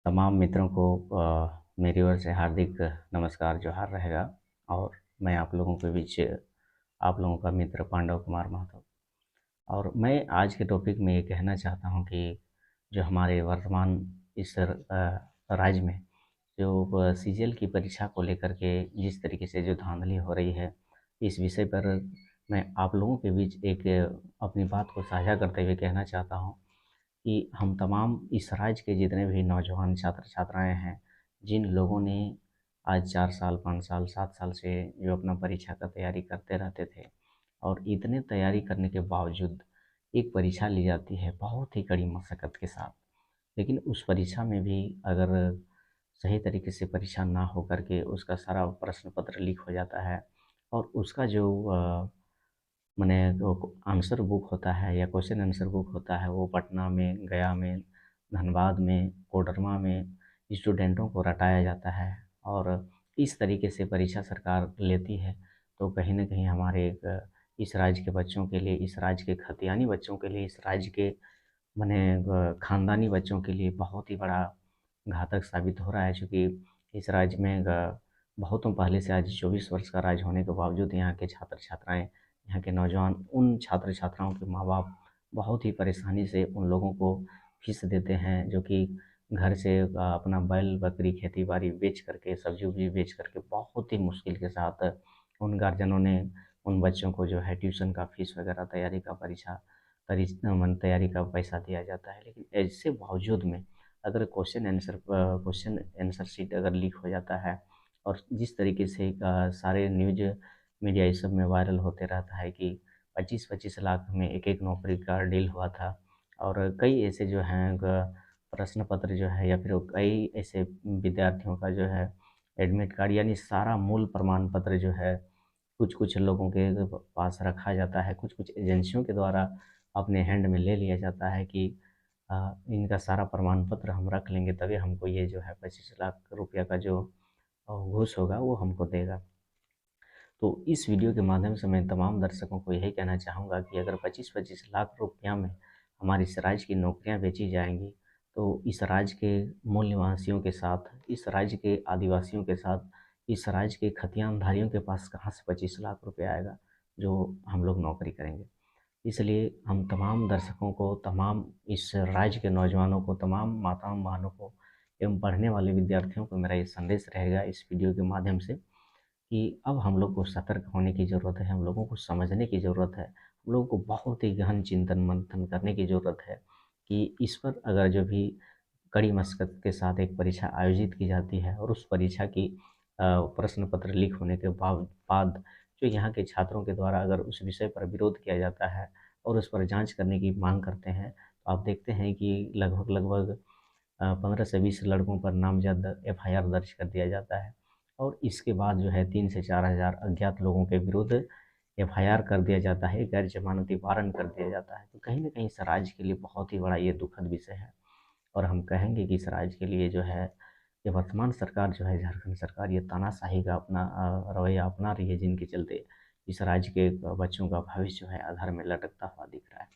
तमाम मित्रों को मेरी ओर से हार्दिक नमस्कार जोहार रहेगा। और मैं आप लोगों के बीच आप लोगों का मित्र पांडव कुमार महतो। और मैं आज के टॉपिक में ये कहना चाहता हूँ कि जो हमारे वर्तमान इस राज्य में जो सीजीएल की परीक्षा को लेकर के जिस तरीके से जो धांधली हो रही है, इस विषय पर मैं आप लोगों के बीच एक अपनी बात को साझा करते हुए कहना चाहता हूँ कि हम तमाम इस राज्य के जितने भी नौजवान छात्र छात्राएं हैं, जिन लोगों ने आज 4 साल, 5 साल, 7 साल से जो अपना परीक्षा का तैयारी करते रहते थे और इतने तैयारी करने के बावजूद एक परीक्षा ली जाती है बहुत ही कड़ी मशक्क़त के साथ। लेकिन उस परीक्षा में भी अगर सही तरीके से परीक्षा ना हो करके उसका सारा प्रश्न पत्र लीक हो जाता है और उसका जो माने वो आंसर बुक होता है या क्वेश्चन आंसर बुक होता है, वो पटना में, गया में, धनबाद में, कोडरमा में स्टूडेंटों को रटाया जाता है और इस तरीके से परीक्षा सरकार लेती है। तो कहीं न कहीं हमारे इस राज्य के बच्चों के लिए, इस राज्य के खतियानी बच्चों के लिए, इस राज्य के माने ख़ानदानी बच्चों के लिए बहुत ही बड़ा घातक साबित हो रहा है, चूँकि इस राज्य में बहुतों पहले से आज 24 वर्ष का राज्य होने के बावजूद यहाँ के छात्र-छात्राएँ, यहाँ के नौजवान, उन छात्र-छात्राओं के माँ-बाप बहुत ही परेशानी से उन लोगों को फ़ीस देते हैं, जो कि घर से अपना बैल-बकरी, खेती-बाड़ी बेच करके, सब्ज़ी-वब्ज़ी बेच करके बहुत ही मुश्किल के साथ उन गार्जियनों ने उन बच्चों को जो है ट्यूशन का फ़ीस वगैरह, तैयारी का परीक्षा तैयारी का पैसा दिया जाता है। लेकिन ऐसे बावजूद में अगर क्वेश्चन आंसर शीट अगर लीक हो जाता है और जिस तरीके से सारे न्यूज़ मीडिया इस सब में वायरल होते रहता है कि 25-25 लाख में एक-एक नौकरी का डील हुआ था और कई ऐसे जो हैं प्रश्न पत्र जो है या फिर कई ऐसे विद्यार्थियों का जो है एडमिट कार्ड यानी सारा मूल प्रमाण पत्र जो है कुछ-कुछ लोगों के पास रखा जाता है, कुछ-कुछ एजेंसियों के द्वारा अपने हैंड में ले लिया जाता है कि इनका सारा प्रमाण पत्र हम रख लेंगे तभी हमको ये जो है 25 लाख रुपया का जो घूस होगा वो हमको देगा। तो इस वीडियो के माध्यम से मैं तमाम दर्शकों को यही कहना चाहूँगा कि अगर 25-25 लाख रुपया में हमारे इस राज्य की नौकरियाँ बेची जाएँगी, तो इस राज्य के मूल निवासियों के साथ, इस राज्य के आदिवासियों के साथ, इस राज्य के खतियानधारियों के पास कहाँ से 25 लाख रुपया आएगा, जो हम लोग नौकरी करेंगे। इसलिए हम तमाम दर्शकों को, तमाम इस राज्य के नौजवानों को, तमाम माताओं बहनों को एवं पढ़ने वाले विद्यार्थियों को मेरा ये संदेश रहेगा इस वीडियो के माध्यम से कि अब हम लोग को सतर्क होने की ज़रूरत है, हम लोगों को समझने की ज़रूरत है, हम लोगों को बहुत ही गहन चिंतन मंथन करने की ज़रूरत है कि इस पर अगर जो भी कड़ी मशक्कत के साथ एक परीक्षा आयोजित की जाती है और उस परीक्षा की प्रश्न पत्र लीक होने के बाद जो यहाँ के छात्रों के द्वारा अगर उस विषय पर विरोध किया जाता है और उस पर जांच करने की मांग करते हैं, तो आप देखते हैं कि लगभग 15 से 20 लड़कों पर नामज़द एफआईआर दर्ज कर दिया जाता है और इसके बाद जो है 3 से 4 हज़ार अज्ञात लोगों के विरुद्ध एफआईआर कर दिया जाता है, गैर ज़मानती वारंट कर दिया जाता है। तो कहीं न कहीं इस राज्य के लिए बहुत ही बड़ा ये दुखद विषय है और हम कहेंगे कि इस राज्य के लिए जो है, ये वर्तमान सरकार जो है झारखंड सरकार, ये तानाशाही का अपना रवैया अपना रही है, जिनके चलते इस राज्य के बच्चों का भविष्य जो है अधर में लटकता हुआ दिख रहा है।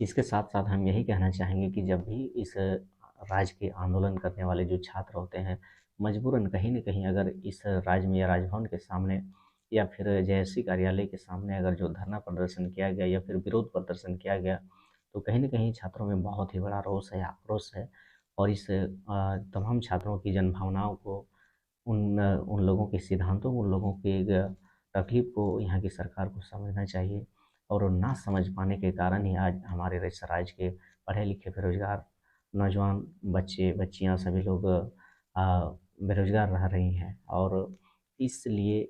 इसके साथ-साथ हम यही कहना चाहेंगे कि जब भी इस राज्य के आंदोलन करने वाले जो छात्र होते हैं, मजबूरन कहीं न कहीं अगर इस राज्य में या राजभवन के सामने या फिर जेएससी कार्यालय के सामने अगर जो धरना प्रदर्शन किया गया या फिर विरोध प्रदर्शन किया गया, तो कहीं न कहीं छात्रों में बहुत ही बड़ा रोष है, आक्रोश है और इस तमाम छात्रों की जनभावनाओं को, उन लोगों के सिद्धांतों को, उन लोगों के तकलीफ़ को यहाँ की सरकार को समझना चाहिए और ना समझ पाने के कारण ही आज हमारे इस राज्य के पढ़े-लिखे बेरोज़गार नौजवान बच्चे, बच्चियाँ सभी लोग बेरोज़गार रह रही हैं और इसलिए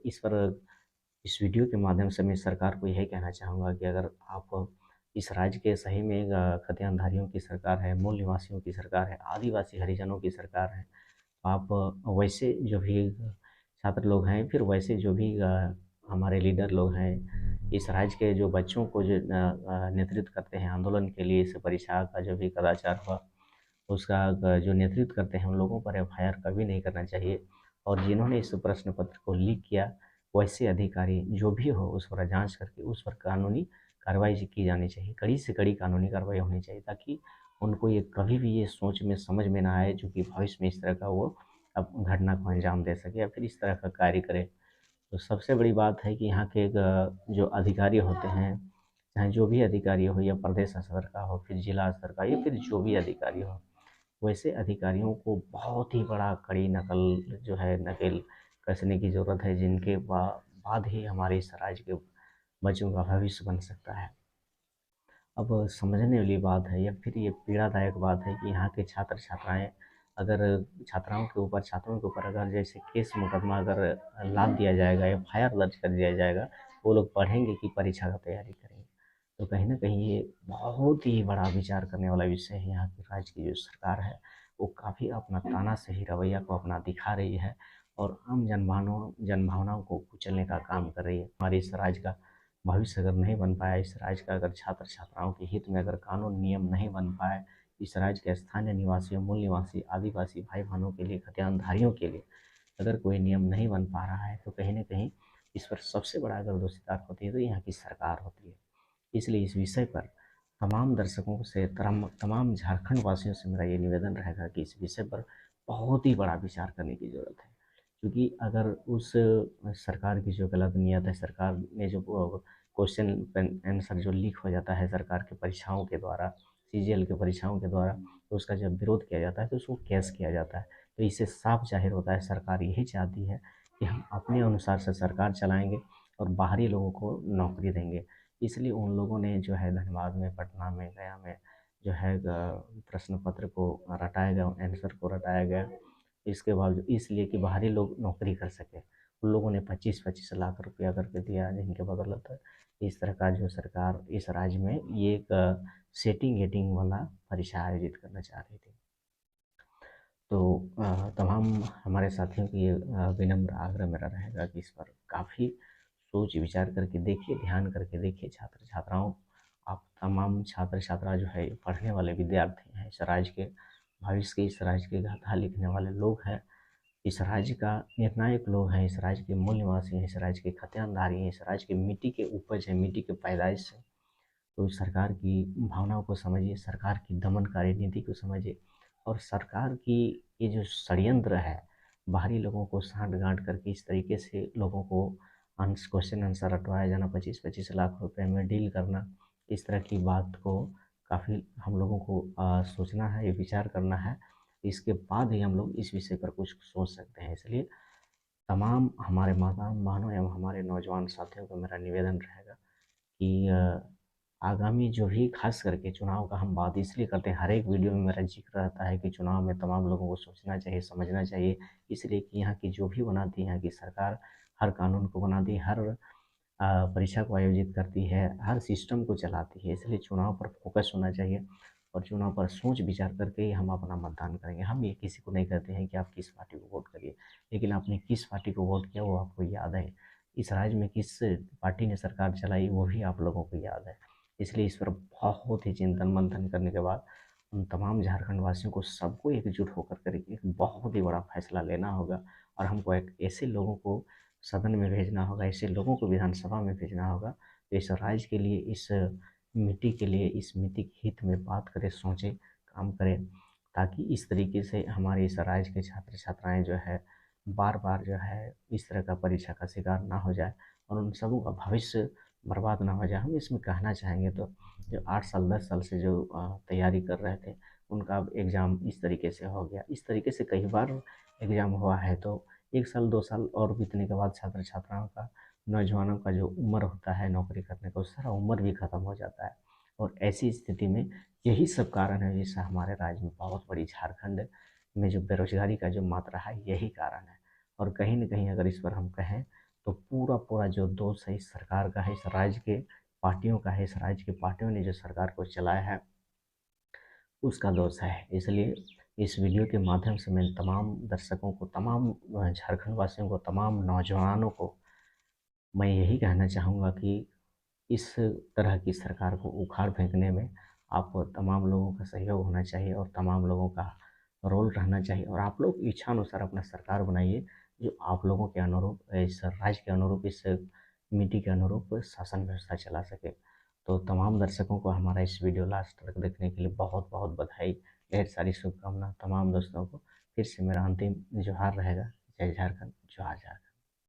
इस वीडियो के माध्यम से मैं सरकार को यही कहना चाहूँगा कि अगर आप इस राज्य के सही में खतियानधारियों की सरकार है, मूल निवासियों की सरकार है, आदिवासी हरिजनों की सरकार है, आप वैसे जो भी छात्र लोग हैं, फिर वैसे जो भी हमारे लीडर लोग हैं, इस राज्य के जो बच्चों को जो नेतृत्व करते हैं आंदोलन के लिए, इस परीक्षा का जो भी कदाचार हुआ, उसका जो नेतृत्व करते हैं, उन लोगों पर एफआईआर कभी नहीं करना चाहिए और जिन्होंने इस प्रश्न पत्र को लीक किया, वैसे अधिकारी जो भी हो, उस पर जाँच करके उस पर कानूनी कार्रवाई की जानी चाहिए। कड़ी से कड़ी कानूनी कार्रवाई होनी चाहिए ताकि उनको ये कभी भी ये सोच में समझ में ना आए जो कि भविष्य में इस तरह का वो अब घटना को अंजाम दे सके या फिर इस तरह का कार्य करे। तो सबसे बड़ी बात है कि यहाँ के जो अधिकारी होते हैं, चाहे जो भी अधिकारी हो या प्रदेश स्तर का हो, फिर जिला स्तर का या फिर जो भी अधिकारी हो, वैसे अधिकारियों को बहुत ही बड़ा कड़ी नकल जो है नकेल कसने की ज़रूरत है, जिनके बाद ही हमारे इस राज्य के बच्चों का भविष्य बन सकता है। अब समझने वाली बात है या फिर ये पीड़ादायक बात है कि यहाँ के छात्र छात्राएं अगर छात्राओं के ऊपर छात्रों के ऊपर अगर जैसे केस मुकदमा अगर लाद दिया जाएगा, एफआईआर दर्ज कर दिया जाएगा, वो लोग पढ़ेंगे कि परीक्षा का तैयारी करेंगे। तो कहीं ना कहीं ये बहुत ही बड़ा विचार करने वाला विषय है। यहाँ की राज्य की जो सरकार है वो काफ़ी अपना तानाशाही रवैया को अपना दिखा रही है और आम जनभावनाओं को कुचलने का काम कर रही है। हमारे इस राज्य का भविष्य अगर नहीं बन पाया, इस राज्य का अगर छात्र छात्राओं के हित में अगर कानून नियम नहीं बन पाए, इस राज्य के स्थानीय निवासियों, मूल निवासी, आदिवासी भाई बहनों के लिए, खतियानधारियों के लिए अगर कोई नियम नहीं बन पा रहा है, तो कहीं ना कहीं इस पर सबसे बड़ा अगर दोषीदार होती है तो यहाँ की सरकार होती है। इसलिए इस विषय पर तमाम दर्शकों से, तमाम झारखंड वासियों से मेरा ये निवेदन रहेगा कि इस विषय पर बहुत ही बड़ा विचार करने की ज़रूरत है। क्योंकि अगर उस सरकार की जो गलत नीयत है, सरकार ने जो क्वेश्चन आंसर जो लीक हो जाता है सरकार की परीक्षाओं के द्वारा, सीजीएल की परीक्षाओं के द्वारा, तो उसका जब विरोध किया जाता है तो उसको कैस किया जाता है। तो इससे साफ जाहिर होता है सरकार यही चाहती है कि हम अपने अनुसार से सरकार चलाएंगे और बाहरी लोगों को नौकरी देंगे। इसलिए उन लोगों ने जो है धनबाद में, पटना में, गया में जो है प्रश्न पत्र को रटाया गया, आंसर को रटाया गया। इसके बावजूद इसलिए कि बाहरी लोग नौकरी कर सके, उन लोगों ने 25-25 लाख रुपया करके दिया, जिनके बदौलत इस तरह का जो सरकार इस राज्य में ये एक सेटिंग एटिंग वाला परीक्षा आयोजित करना चाह रही थी। तो तमाम हमारे साथियों की ये विनम्र आग्रह मेरा रहेगा कि इस पर काफ़ी सोच विचार करके देखिए, ध्यान करके देखिए। छात्र छात्राओं, आप तमाम छात्र छात्रा जो है पढ़ने वाले विद्यार्थी हैं, इस राज्य के भविष्य के, इस राज्य के गाथा लिखने वाले लोग हैं, इस राज्य का निर्णायक लोग हैं, इस राज्य के मूल निवासी हैं, इस राज्य के खतियानधारी हैं, इस राज्य के मिट्टी के उपज है, मिट्टी के पैदाइश है। तो सरकार की भावनाओं को समझिए, सरकार की दमनकारी नीति को समझिए और सरकार की ये जो षड्यंत्र है, बाहरी लोगों को साँठ गाँठ करके इस तरीके से लोगों को क्वेश्चन आंसर रटवाया जाना, 25-25 लाख रुपए में डील करना, इस तरह की बात को काफ़ी हम लोगों को सोचना है, ये विचार करना है। इसके बाद ही हम लोग इस विषय पर कुछ सोच सकते हैं। इसलिए तमाम हमारे माता बहनों एवं हमारे नौजवान साथियों को मेरा निवेदन रहेगा कि आगामी जो भी खास करके चुनाव का हम बात इसलिए करते हैं, हर एक वीडियो में मेरा जिक्र रहता है कि चुनाव में तमाम लोगों को सोचना चाहिए, समझना चाहिए। इसलिए कि यहाँ की जो भी बनाती है यहाँ की सरकार, हर कानून को बनाती है, हर परीक्षा को आयोजित करती है, हर सिस्टम को चलाती है। इसलिए चुनाव पर फोकस होना चाहिए और चुनाव पर सोच विचार करके ही हम अपना मतदान करेंगे। हम ये किसी को नहीं कहते हैं कि आप किस पार्टी को वोट करिए, लेकिन आपने किस पार्टी को वोट किया वो आपको याद है। इस राज्य में किस पार्टी ने सरकार चलाई वो भी आप लोगों को याद है। इसलिए इस पर बहुत ही चिंतन मंथन करने के बाद उन तमाम झारखंड वासियों को, सबको एकजुट होकर कर एक बहुत ही बड़ा फैसला लेना होगा और हमको एक ऐसे लोगों को सदन में भेजना होगा, ऐसे लोगों को विधानसभा में भेजना होगा जो इस राज्य के लिए, इस मिट्टी के लिए, इस मिट्टी के हित में बात करे, सोचे, काम करे, ताकि इस तरीके से हमारे इस राज्य के छात्र छात्राएं जो है बार बार जो है इस तरह का परीक्षा का शिकार ना हो जाए और उन सबों का भविष्य बर्बाद ना हो जाए। हम इसमें कहना चाहेंगे तो जो 8 साल 10 साल से जो तैयारी कर रहे थे उनका अब एग्ज़ाम इस तरीके से हो गया। इस तरीके से कई बार एग्ज़ाम हुआ है तो 1 साल 2 साल और बीतने के बाद छात्र छात्राओं का, नौजवानों का जो उम्र होता है नौकरी करने का, वो सारा उम्र भी ख़त्म हो जाता है। और ऐसी स्थिति में यही सब कारण है जिससे हमारे राज्य में बहुत बड़ी, झारखंड में जो बेरोजगारी का जो मात्रा है यही कारण है। और कहीं न कहीं अगर इस पर हम कहें तो पूरा पूरा जो दोष है इस सरकार का है, इस राज्य के पार्टियों का है, इस राज्य की पार्टियों ने जो सरकार को चलाया है उसका दोष है। इसलिए इस वीडियो के माध्यम से मैं तमाम दर्शकों को, तमाम झारखंड वासियों को, तमाम नौजवानों को मैं यही कहना चाहूँगा कि इस तरह की सरकार को उखाड़ फेंकने में आप तमाम लोगों का सहयोग होना चाहिए और तमाम लोगों का रोल रहना चाहिए और आप लोग इच्छानुसार अपना सरकार बनाइए जो आप लोगों के अनुरूप, इस राज्य के अनुरूप, इस मिट्टी के अनुरूप शासन व्यवस्था चला सके। तो तमाम दर्शकों को हमारा इस वीडियो लास्ट तक देखने के लिए बहुत बहुत बधाई, ढेर सारी शुभकामना। तमाम दोस्तों को फिर से मेरा अंतिम जोहार रहेगा। जय झारखंड, जोहार झारखंड।